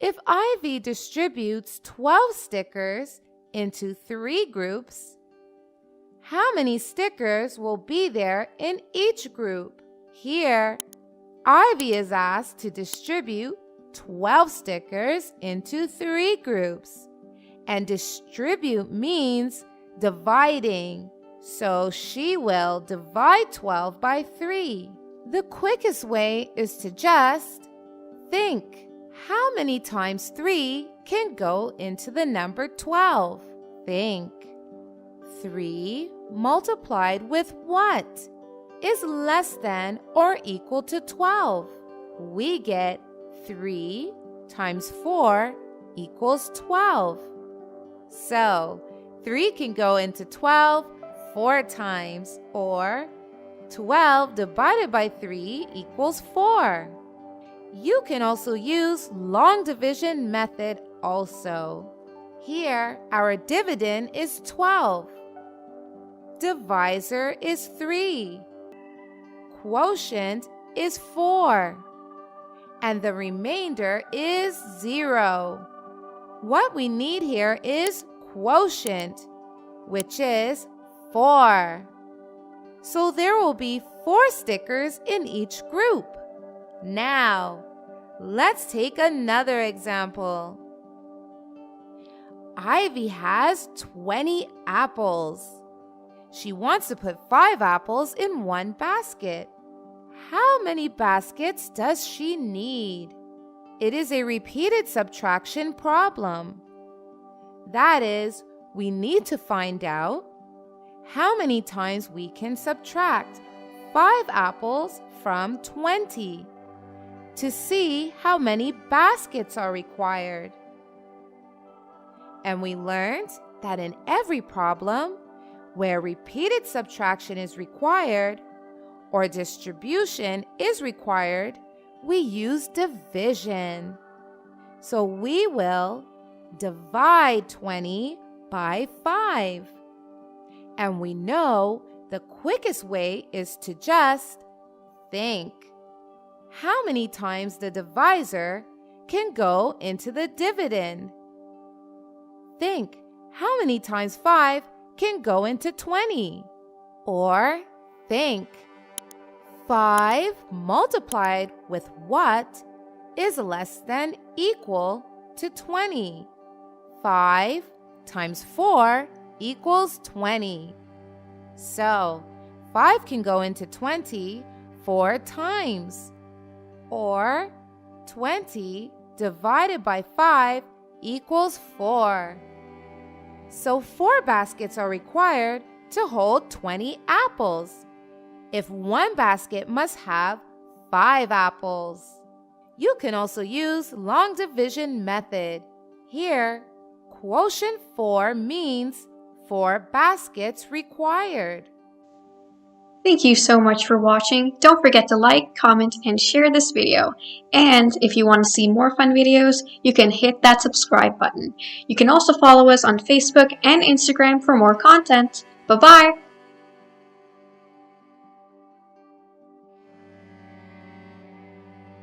If Ivy distributes 12 stickers into 3 groups, how many stickers will be there in each group? Here, Ivy is asked to distribute 12 stickers into 3 groups. And distribute means dividing, so she will divide 12 by 3. The quickest way is to just think. How many times 3 can go into the number 12? Think. 3 multiplied with what is less than or equal to 12? We get 3 times 4 equals 12. So 3 can go into 12 4 times, or 12 divided by 3 equals 4. You can also use long division method also. Here, our dividend is 12. Divisor is 3. Quotient is 4. And the remainder is 0. What we need here is quotient, which is 4. So there will be 4 stickers in each group. Now, let's take another example. Ivy has 20 apples. She wants to put 5 apples in one basket. How many baskets does she need? It is a repeated subtraction problem. That is, we need to find out how many times we can subtract 5 apples from 20 to see how many baskets are required. And we learned that in every problem where repeated subtraction is required or distribution is required, we use division. So we will divide 20 by 5. And we know the quickest way is to just think. How many times the divisor can go into the dividend? Think, how many times 5 can go into 20? Or think, 5 multiplied with what is less than equal to 20? 5 times 4 equals 20. So 5 can go into 20 4 times. Or 20 divided by 5 equals 4. So 4 baskets are required to hold 20 apples, if one basket must have 5 apples. You can also use long division method. Here, quotient 4 means 4 baskets required. Thank you so much for watching. Don't forget to like, comment, and share this video. And if you want to see more fun videos, you can hit that subscribe button. You can also follow us on Facebook and Instagram for more content. Bye-bye!